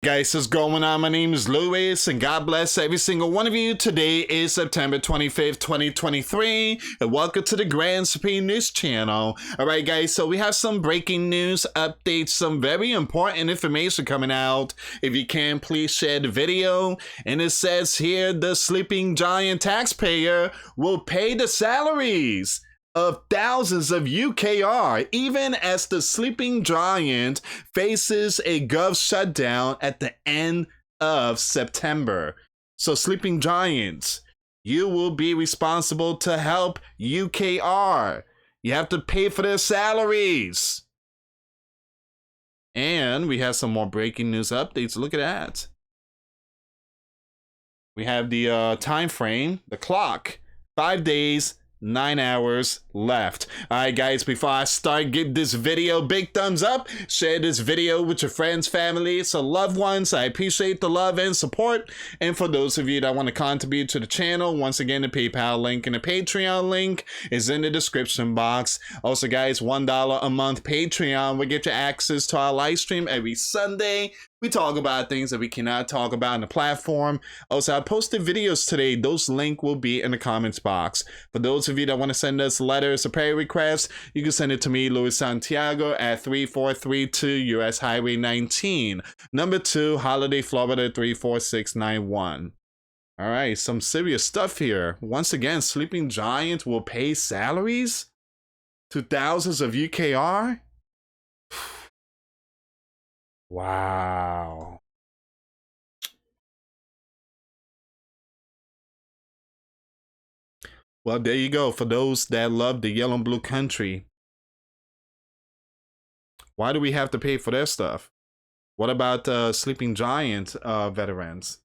Guys, what's going on? My name is Louis, and God bless every single one of you. Today is September 25th, 2023, and welcome to the Grand Supreme News channel. Alright guys, so we have some breaking news updates, some very important information coming out. If you can, please share the video. And it says here, the sleeping giant taxpayer will pay the salaries of thousands of UKR, even as the sleeping giant faces a gov shutdown at the end of September. So sleeping giants, you will be responsible to help UKR. You have to pay for their salaries. And we have some more breaking news updates. Look at that. We have the time frame, the clock, 5 days, 9 hours left. Alright guys, before I start, give this video a big thumbs up. Share this video with your friends, family, so loved ones. I appreciate the love and support. And for those of you that want to contribute to the channel, once again, the PayPal link and the Patreon link is in the description box. Also guys, $1 a month Patreon will get you access to our live stream every Sunday. We talk about things that we cannot talk about on the platform. Also, I posted videos today. Those links will be in the comments box. For those of you that want to send us letters or prayer requests, you can send it to me, Louis Santiago, at 3432 US Highway 19, number 2, Holiday, Florida 34691. All right, some serious stuff here. Once again, sleeping giant will pay salaries to thousands of UKR. Wow. Well, there you go. For those that love the yellow and blue country, why do we have to pay for their stuff? What about sleeping giant veterans?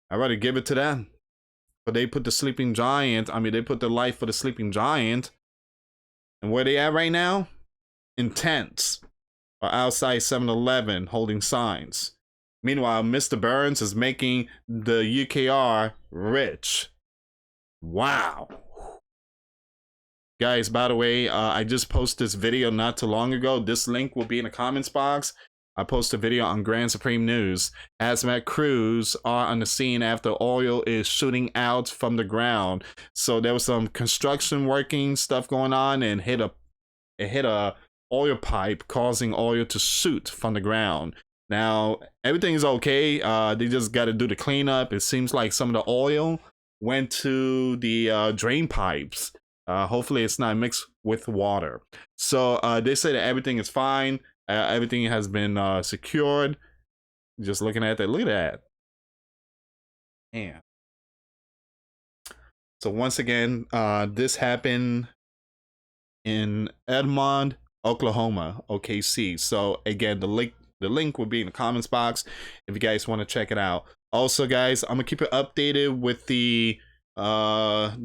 I'd rather give it to them. But they put the sleeping giant, they put their life for the sleeping giant. And where they at right now? In tents. Or outside 7-Eleven holding signs. Meanwhile, Mr. Burns is making the UKR rich. Wow. Guys, by the way, I just posted this video not too long ago. This link will be in the comments box. I posted a video on Grand Supreme News. Hazmat crews are on the scene after oil is shooting out from the ground. So there was some construction working stuff going on, and it hit a oil pipe, causing oil to shoot from the ground. Now everything is okay. They just got to do the cleanup. It seems like some of the oil went to the drain pipes. Hopefully it's not mixed with water. So they say that everything is fine. Everything has been secured. Just looking at that, look at that. Man. So once again, this happened in Edmond, Oklahoma, OKC. So again, the link will be in the comments box if you guys want to check it out. Also guys, I'm gonna keep it updated with the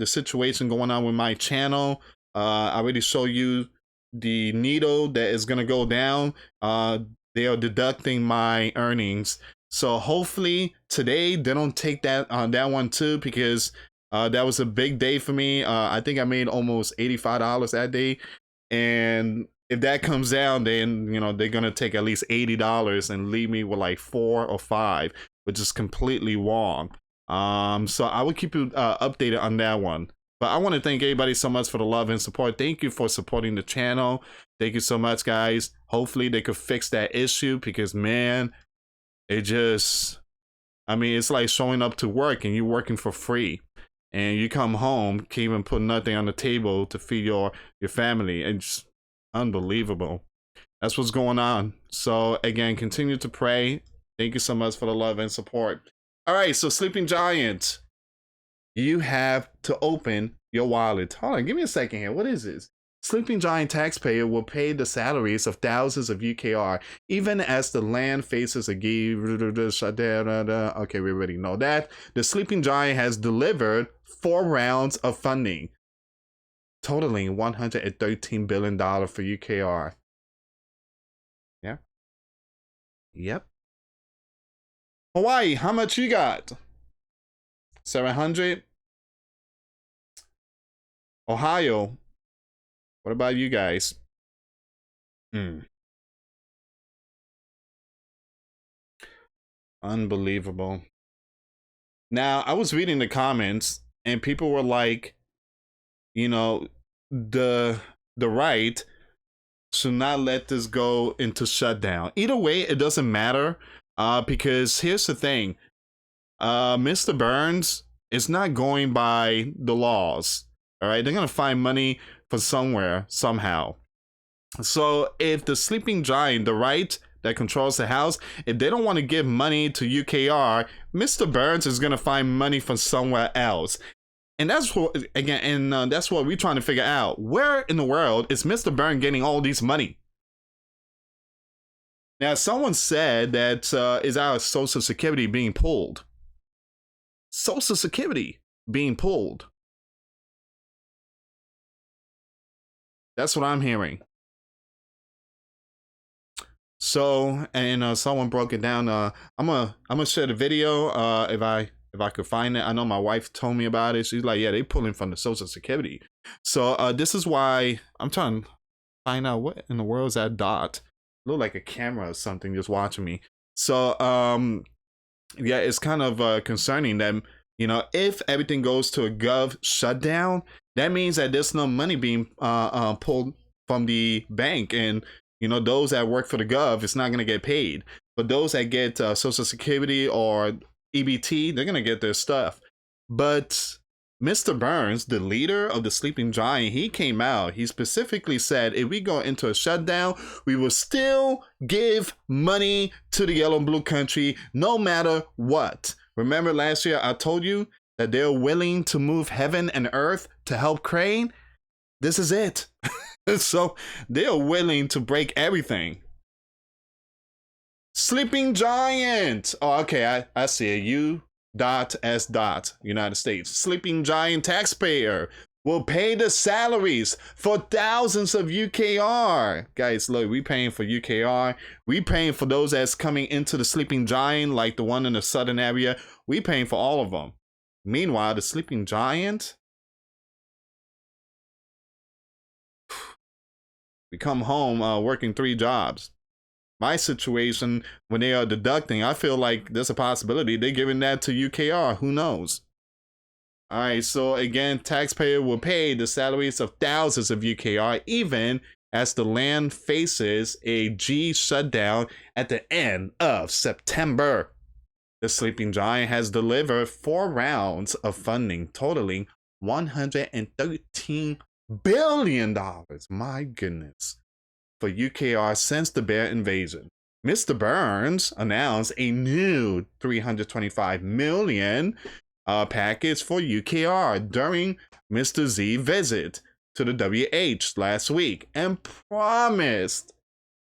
situation going on with my channel. I already showed you the needle that is gonna go down. They are deducting my earnings, so hopefully today they don't take that one too, because that was a big day for me. I think I made almost $85 that day, and if that comes down, then they're gonna take at least $80 and leave me with like 4 or 5, which is completely wrong. So I will keep you updated on that one. But I want to thank everybody so much for the love and support. Thank you for supporting the channel. Thank you so much, guys. Hopefully they could fix that issue, because man, it just, it's like showing up to work and you're working for free, and you come home, can't even put nothing on the table to feed your family. It's unbelievable. That's what's going on. So again, continue to pray. Thank you so much for the love and support. All right, so sleeping giant, you have to open your wallet. Hold on, give me a second here. What is this? Sleeping giant taxpayer will pay the salaries of thousands of UKR, even as the land faces a shutdown. Okay, we already know that. The sleeping giant has delivered 4 rounds of funding, totaling $113 billion for UKR. Yeah. Yep. Hawaii, how much you got? 700. Ohio, what about you guys? Unbelievable. Now, I was reading the comments and people were like, you know, the right should not let this go into shutdown. Either way, it doesn't matter. Because here's the thing. Mr. Burns is not going by the laws. All right, they're gonna find money for somewhere, somehow. So if the sleeping giant, the right that controls the house, if they don't want to give money to UKR, Mr. Burns is gonna find money from somewhere else. And that's what, again, and that's what we're trying to figure out. Where in the world is Mr. Burns getting all these money? Now, someone said that is our Social Security being pulled? Social Security being pulled. That's what I'm hearing. So, and someone broke it down. I'm gonna share the video if I could find it. I know my wife told me about it. She's like, yeah, they pulling from the Social Security. So this is why I'm trying to find out what in the world is that dot. Look like a camera or something just watching me. So yeah, it's kind of concerning that, you know, if everything goes to a gov shutdown, that means that there's no money being pulled from the bank, and you know, those that work for the gov, it's not going to get paid. But those that get Social Security or EBT, they're going to get their stuff. But Mr. Burns, the leader of the sleeping giant, he came out. He specifically said, if we go into a shutdown, we will still give money to the yellow and blue country no matter what. Remember last year I told you that they're willing to move heaven and earth to help Crane? This is it. So they're willing to break everything. Sleeping giant. Oh, okay, I see it. U.S. United States. Sleeping giant taxpayer will pay the salaries for thousands of UKR. Guys, look, we paying for UKR. We paying for those that's coming into the sleeping giant, like the one in the southern area. We paying for all of them. Meanwhile, the sleeping giant, we come home working 3 jobs. My situation, when they are deducting, I feel like there's a possibility they're giving that to UKR. Who knows? All right, so again, taxpayer will pay the salaries of thousands of UKR, even as the land faces a G shutdown at the end of September. The sleeping giant has delivered 4 rounds of funding, totaling $113 billion. My goodness. For UKR since the bear invasion. Mr. Burns announced a new $325 million package for UKR during Mr. Z's visit to the WH last week and promised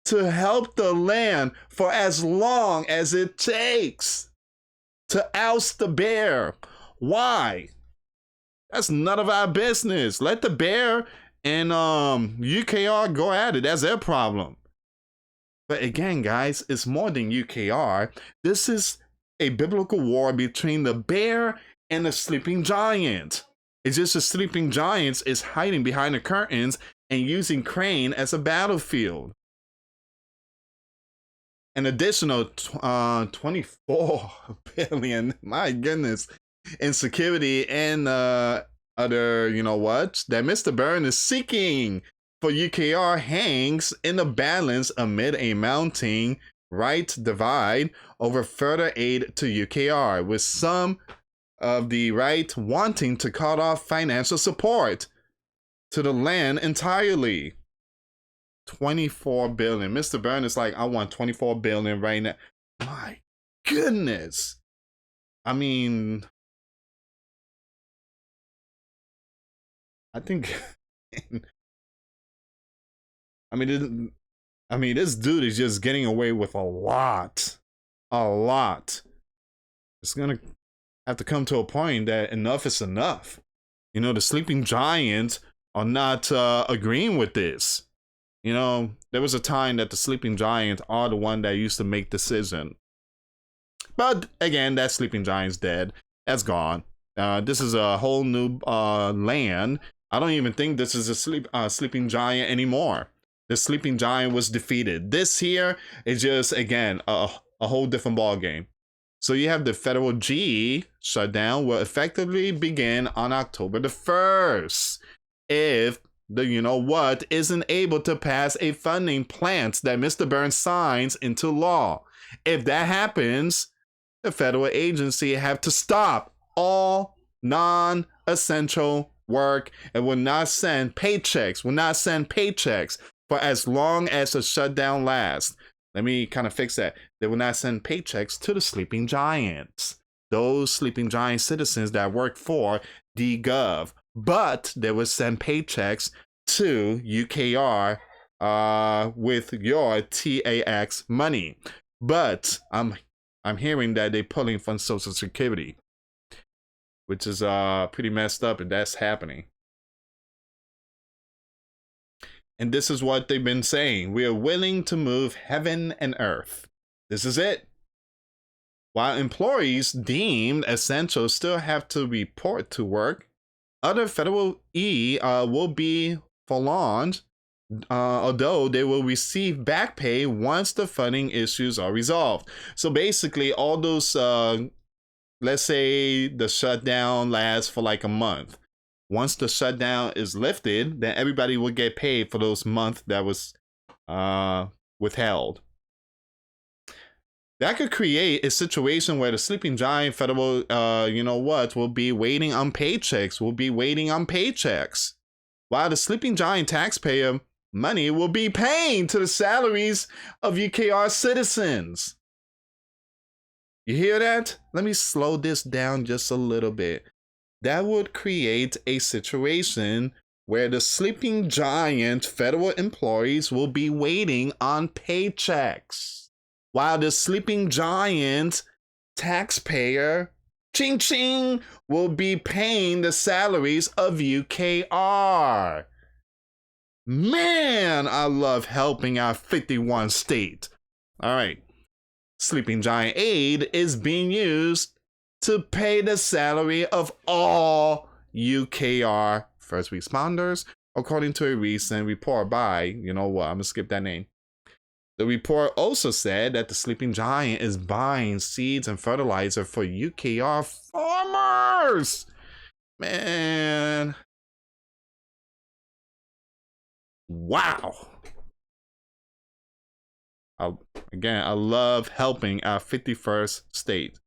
to help the land for as long as it takes to oust the bear. Why? That's none of our business. Let the bear and UKR go at it. That's their problem. But again, guys, it's more than UKR. This is a biblical war between the bear and the sleeping giant. It's just the sleeping giant is hiding behind the curtains and using Crane as a battlefield. An additional 24 billion, my goodness, in security and other, you know what, that Mr. Burns is seeking for UKR hangs in the balance amid a mounting right divide over further aid to UKR, with some of the right wanting to cut off financial support to the land entirely. 24 billion. Mr. Burns is like, I want 24 billion right now. My goodness. I mean, I think I mean this dude is just getting away with a lot. It's gonna have to come to a point that enough is enough. You know, the sleeping giants are not agreeing with this. You know, there was a time that the sleeping giants are the one that used to make decision. But again, that sleeping giant's dead. That's gone. This is a whole new land. I don't even think this is a sleeping giant anymore. The sleeping giant was defeated. This here is just, again, a whole different ball game. So you have the federal G shutdown will effectively begin on October the 1st. If the you know what isn't able to pass a funding plan that Mr. Burns signs into law. If that happens, the federal agency have to stop all non-essential work and will not send paychecks for as long as the shutdown lasts. Let me kind of fix that. They will not send paychecks to the sleeping giants, those sleeping giant citizens that work for the gov, but they will send paychecks to UKR with your TAX money. But I'm hearing that they're pulling from Social Security, which is pretty messed up if that's happening. And this is what they've been saying. We are willing to move heaven and earth. This is it. While employees deemed essential still have to report to work, other federal will be prolonged, although they will receive back pay once the funding issues are resolved. So basically, all those, let's say the shutdown lasts for like a month. Once the shutdown is lifted, then everybody will get paid for those months that was withheld. That could create a situation where the sleeping giant federal, will be waiting on paychecks, while the sleeping giant taxpayer money will be paying to the salaries of UKR citizens. You hear that? Let me slow this down just a little bit. That would create a situation where the sleeping giant federal employees will be waiting on paychecks, while the sleeping giant taxpayer, ching ching, will be paying the salaries of UKR. Man, I love helping our 51 state. All right. Sleeping giant aid is being used to pay the salary of all UKR first responders, according to a recent report by, I'm gonna skip that name. The report also said that the sleeping giant is buying seeds and fertilizer for UKR farmers. Man. Wow. I love helping our 51st state.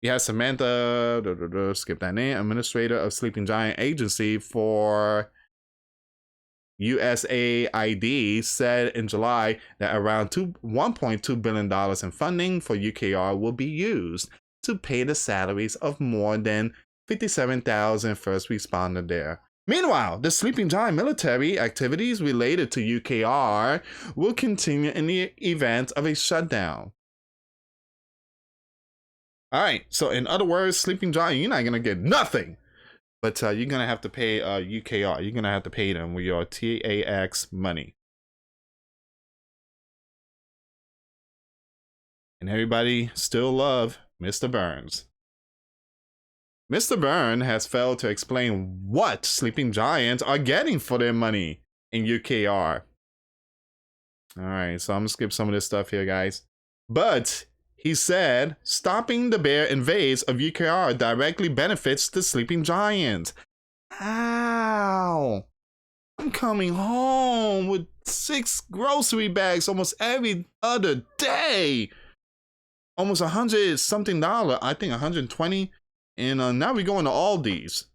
You have Samantha, skip that name, administrator of Sleeping Giant Agency for USAID, said in July that around $1.2 billion in funding for UKR will be used to pay the salaries of more than 57,000 first responders there. Meanwhile, the Sleeping Giant military activities related to UKR will continue in the event of a shutdown. All right, so in other words, Sleeping Giant, you're not going to get nothing. But you're going to have to pay UKR. You're going to have to pay them with your TAX money. And everybody still love Mr. Burns. Mr. Burns has failed to explain what Sleeping Giants are getting for their money in UKR. All right, so I'm going to skip some of this stuff here, guys. But he said, stopping the bear invades of UKR directly benefits the sleeping giant. How? I'm coming home with 6 grocery bags almost every other day. Almost $100-something, I think 120. And now we're going to Aldi's,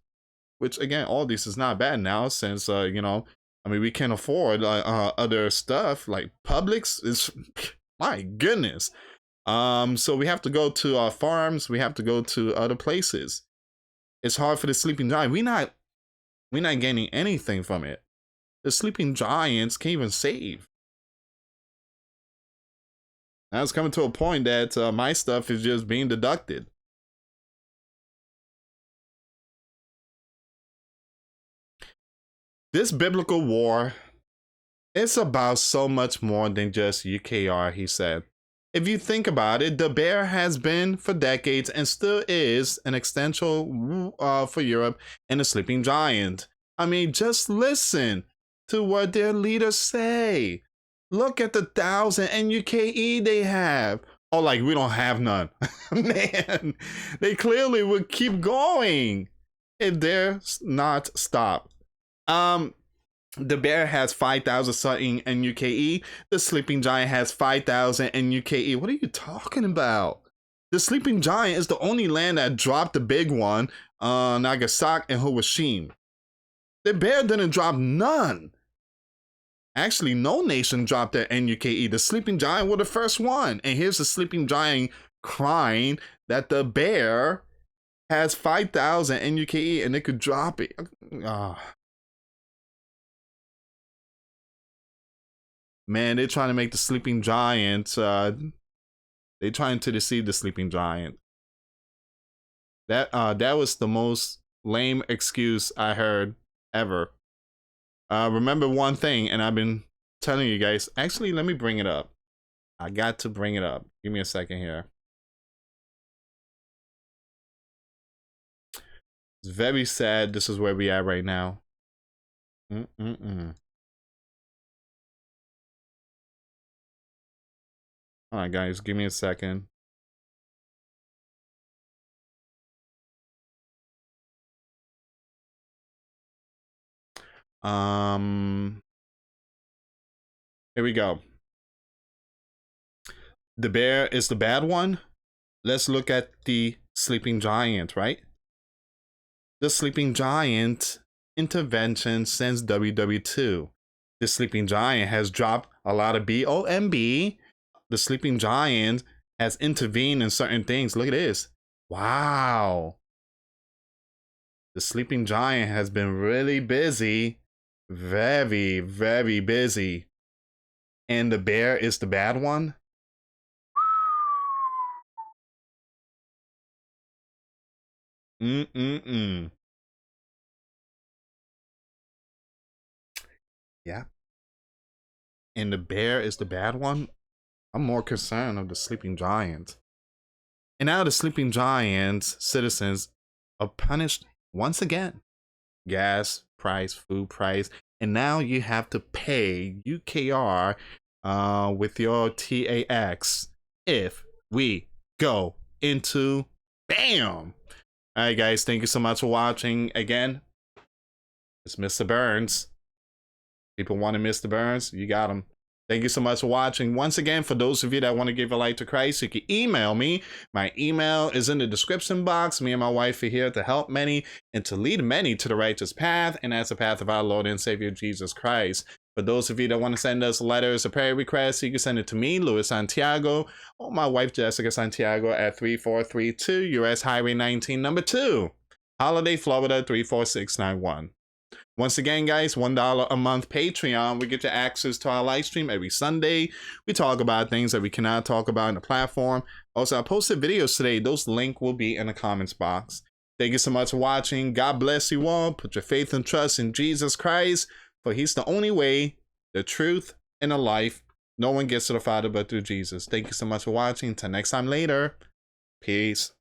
which again, Aldi's is not bad now since, we can't afford other stuff like Publix. Is my goodness. So we have to go to our farms. We have to go to other places. It's hard for the sleeping giant. We're not gaining anything from it. The sleeping giants can't even save. Now it's coming to a point that my stuff is just being deducted. This biblical war, it's about so much more than just UKR, he said. If you think about it, the bear has been for decades and still is an existential for Europe and the sleeping giant. I mean, just listen to what their leaders say. Look at the 1,000 NUKE they have. Oh, like we don't have none. Man, they clearly would keep going. It dare not stop. The bear has 5,000 something NUKE. The sleeping giant has 5,000 NUKE. What are you talking about? The sleeping giant is the only land that dropped the big one, Nagasaki and Hiroshima. The bear didn't drop none. Actually, no nation dropped their NUKE. The sleeping giant were the first one. And here's the sleeping giant crying that the bear has 5,000 NUKE and they could drop it. Man, they're trying to make the sleeping giant. They're trying to deceive the sleeping giant. That was the most lame excuse I heard ever. Remember one thing, and I've been telling you guys. Actually, let me bring it up. I got to bring it up. Give me a second here. It's very sad. This is where we are right now. All right, guys, give me a second. Here we go. The bear is the bad one. Let's look at the sleeping giant, right? The sleeping giant intervention since WW2. The sleeping giant has dropped a lot of BOMB. The sleeping giant has intervened in certain things. Look at this. Wow. The sleeping giant has been really busy. Very, very busy. And the bear is the bad one. Yeah. And the bear is the bad one. I'm more concerned of the sleeping giant. And now the sleeping giant's citizens are punished once again. Gas price, food price, and now you have to pay UKR with your TAX if we go into BAM. All right, guys, thank you so much for watching. Again, it's Mr. Burns. People want to Mr. Burns, you got him. Thank you so much for watching. Once again, for those of you that want to give a life to Christ, you can email me. My email is in the description box. Me and my wife are here to help many and to lead many to the righteous path, and that's the path of our Lord and Savior Jesus Christ. For those of you that want to send us letters or prayer requests, you can send it to me, Louis Santiago, or my wife, Jessica Santiago, at 3432 US Highway 19, number 2, Holiday, Florida 34691. Once again, guys, $1 a month Patreon. We get you access to our live stream every Sunday. We talk about things that we cannot talk about in the platform. Also, I posted videos today. Those links will be in the comments box. Thank you so much for watching. God bless you all. Put your faith and trust in Jesus Christ, for he's the only way, the truth, and the life. No one gets to the Father but through Jesus. Thank you so much for watching. Until next time later. Peace.